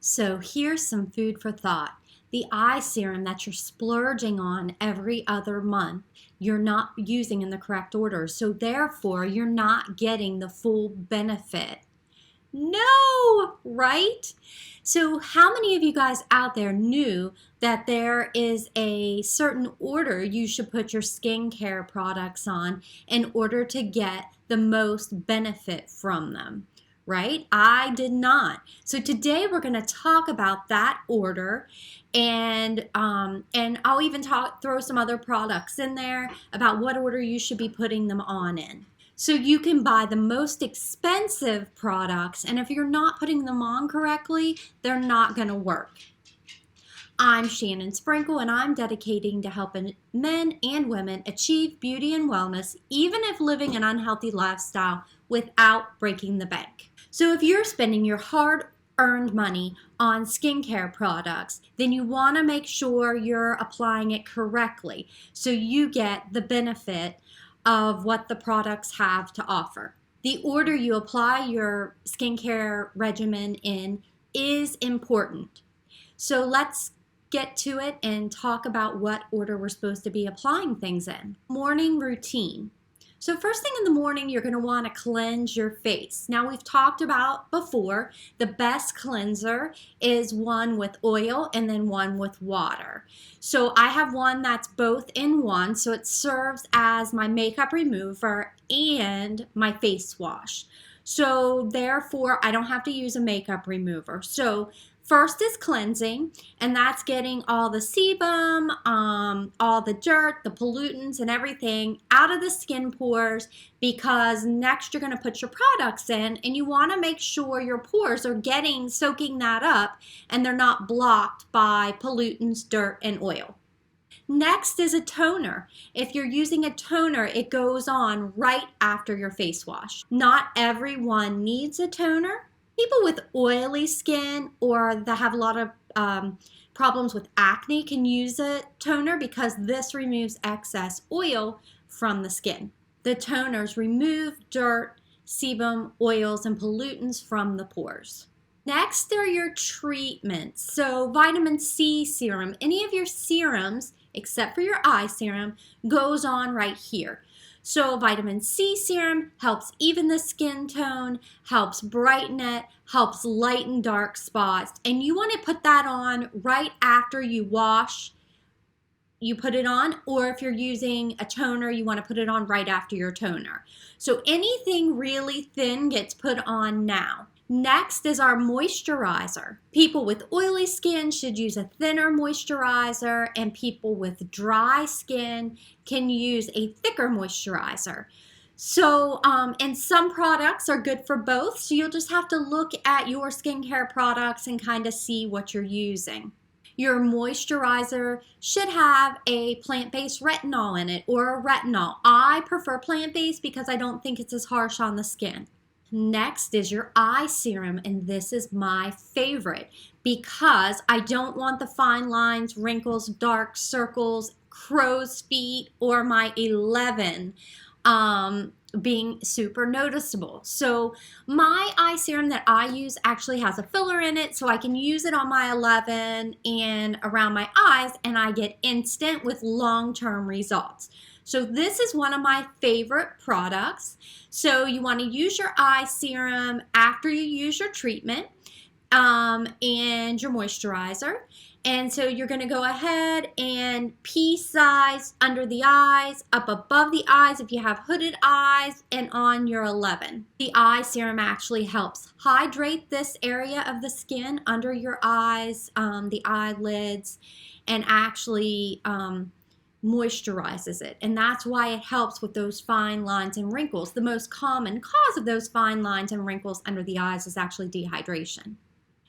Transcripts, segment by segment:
So here's some food for thought. The eye serum that you're splurging on every other month, you're not using in the correct order. So therefore, you're not getting the full benefit. No, right? So how many of you guys out there knew that there is a certain order you should put your skincare products on in order to get the most benefit from them? Right? I did not. So today we're going to talk about that order, and I'll even throw some other products in there about what order you should be putting them on in. So you can buy the most expensive products, and if you're not putting them on correctly, they're not going to work. I'm Shannon Sprenkle, and I'm dedicating to helping men and women achieve beauty and wellness, even if living an unhealthy lifestyle without breaking the bank. So if you're spending your hard-earned money on skincare products, then you want to make sure you're applying it correctly so you get the benefit of what the products have to offer. The order you apply your skincare regimen in is important. So let's get to it and talk about what order we're supposed to be applying things in. Morning routine. So first thing in the morning, you're going to want to cleanse your face. Now we've talked about before, the best cleanser is one with oil and then one with water. So I have one that's both in one, so it serves as my makeup remover and my face wash. So therefore, I don't have to use a makeup remover. So first is cleansing, and that's getting all the sebum, all the dirt, the pollutants, and everything out of the skin pores, because next you're going to put your products in, and you want to make sure your pores are soaking that up, and they're not blocked by pollutants, dirt, and oil. Next is a toner. If you're using a toner, it goes on right after your face wash. Not everyone needs a toner. People with oily skin or that have a lot of problems with acne can use a toner because this removes excess oil from the skin. The toners remove dirt, sebum, oils, and pollutants from the pores. Next are your treatments. So vitamin C serum, any of your serums, except for your eye serum, goes on right here. So vitamin C serum helps even the skin tone, helps brighten it, helps lighten dark spots, and you want to put that on right after you wash. You put it on, or if you're using a toner, you want to put it on right after your toner. So anything really thin gets put on now. Next is our moisturizer. People with oily skin should use a thinner moisturizer, and people with dry skin can use a thicker moisturizer. So, and some products are good for both, so you'll just have to look at your skincare products and kind of see what you're using. Your moisturizer should have a plant-based retinol in it, or a retinol. I prefer plant-based because I don't think it's as harsh on the skin. Next is your eye serum, and this is my favorite because I don't want the fine lines, wrinkles, dark circles, crow's feet, or my 11 being super noticeable. So my eye serum that I use actually has a filler in it, so I can use it on my 11 and around my eyes, and I get instant with long-term results. So this is one of my favorite products. So you want to use your eye serum after you use your treatment and your moisturizer. And so you're going to go ahead and pea size under the eyes, up above the eyes if you have hooded eyes, and on your 11. The eye serum actually helps hydrate this area of the skin under your eyes, the eyelids, and actually moisturizes it, and that's why it helps with those fine lines and wrinkles. The most common cause of those fine lines and wrinkles under the eyes is actually dehydration.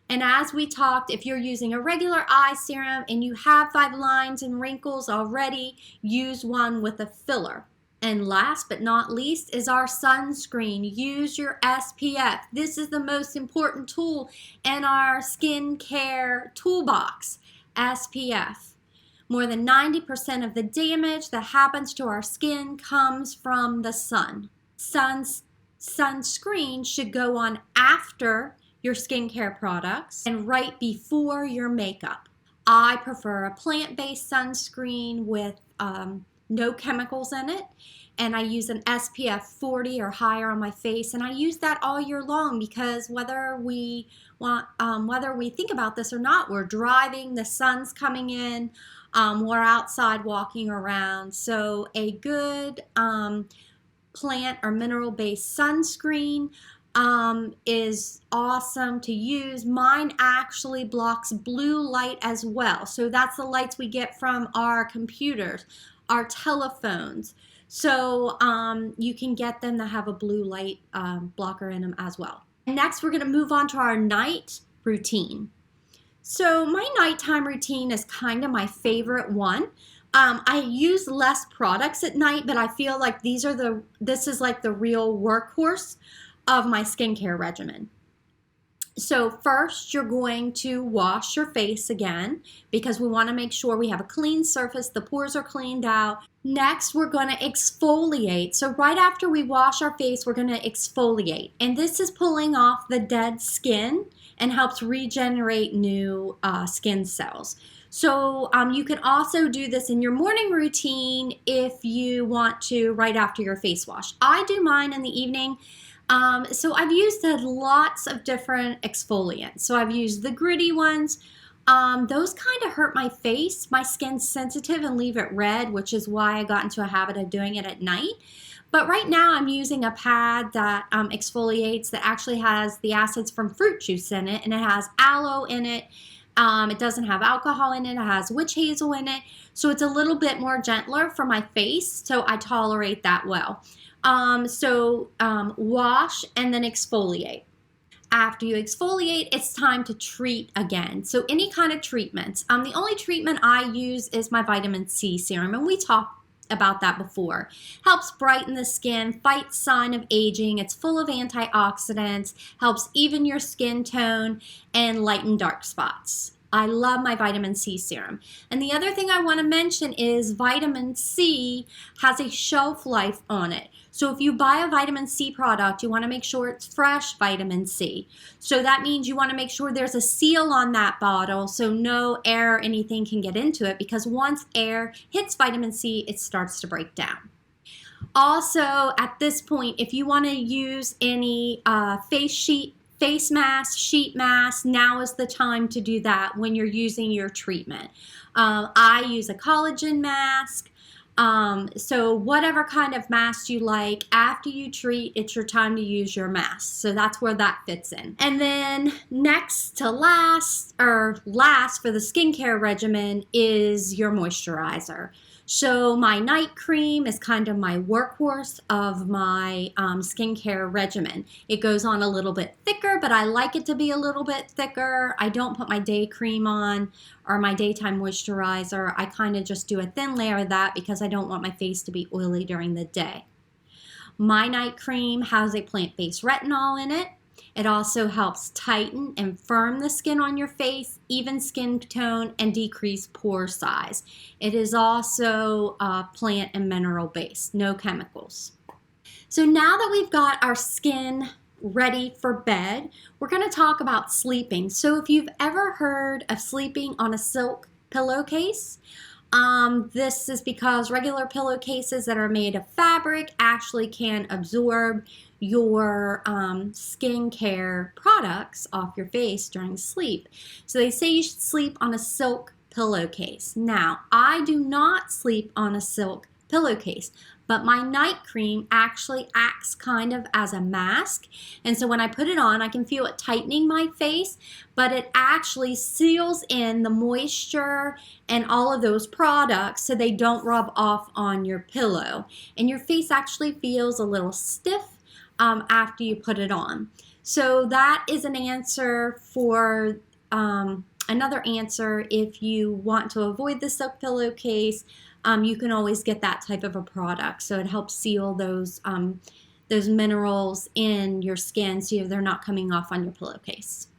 And as we talked, if you're using a regular eye serum and you have fine lines and wrinkles already, use one with a filler. And last but not least is our sunscreen. Use your SPF. This is the most important tool in our skincare toolbox, SPF. More than 90% of the damage that happens to our skin comes from the sun. Sunscreen should go on after your skincare products and right before your makeup. I prefer a plant-based sunscreen with no chemicals in it, and I use an SPF 40 or higher on my face, and I use that all year long because whether we think about this or not, we're driving, the sun's coming in, we're outside walking around, so a good plant or mineral-based sunscreen is awesome to use. Mine actually blocks blue light as well. So that's the lights we get from our computers, our telephones. So you can get them that have a blue light blocker in them as well. Next, we're going to move on to our night routine. So my nighttime routine is kind of my favorite one. I use less products at night, but I feel like this is like the real workhorse of my skincare regimen. So first, you're going to wash your face again because we want to make sure we have a clean surface, the pores are cleaned out. Next, we're going to exfoliate. So right after we wash our face, we're going to exfoliate. And this is pulling off the dead skin and helps regenerate new skin cells. So you can also do this in your morning routine if you want to right after your face wash. I do mine in the evening. So I've used lots of different exfoliants. So I've used the gritty ones. Those kind of hurt my face. My skin's sensitive and leave it red, which is why I got into a habit of doing it at night. But right now I'm using a pad that exfoliates that actually has the acids from fruit juice in it, and it has aloe in it. It doesn't have alcohol in it. It has witch hazel in it. So it's a little bit more gentler for my face, so I tolerate that well. Wash and then exfoliate. After you exfoliate, it's time to treat again. So any kind of treatments. The only treatment I use is my vitamin C serum, and we talked about that before. Helps brighten the skin, fights sign of aging. It's full of antioxidants, helps even your skin tone, and lighten dark spots. I love my vitamin C serum. And the other thing I want to mention is vitamin C has a shelf life on it. So if you buy a vitamin C product, you want to make sure it's fresh vitamin C. So that means you want to make sure there's a seal on that bottle so no air or anything can get into it, because once air hits vitamin C, it starts to break down. Also, at this point, if you want to use any face mask, sheet mask, now is the time to do that when you're using your treatment. I use a collagen mask. So whatever kind of mask you like, after you treat, it's your time to use your mask. So that's where that fits in. And then next to last for the skincare regimen is your moisturizer. So my night cream is kind of my workhorse of my skincare regimen. It goes on a little bit thicker, but I like it to be a little bit thicker. I don't put my day cream on or my daytime moisturizer. I kind of just do a thin layer of that because I don't want my face to be oily during the day. My night cream has a plant-based retinol in it. It also helps tighten and firm the skin on your face, even skin tone, and decrease pore size. It is also plant and mineral based, no chemicals. So now that we've got our skin ready for bed, we're going to talk about sleeping. So if you've ever heard of sleeping on a silk pillowcase, this is because regular pillowcases that are made of fabric actually can absorb your skincare products off your face during sleep. So they say you should sleep on a silk pillowcase. Now, I do not sleep on a silk pillowcase, but my night cream actually acts kind of as a mask. And so when I put it on, I can feel it tightening my face, but it actually seals in the moisture and all of those products so they don't rub off on your pillow. And your face actually feels a little stiff after you put it on. So that is an answer for another answer. If you want to avoid the silk pillowcase, you can always get that type of a product. So it helps seal those minerals in your skin so they're not coming off on your pillowcase.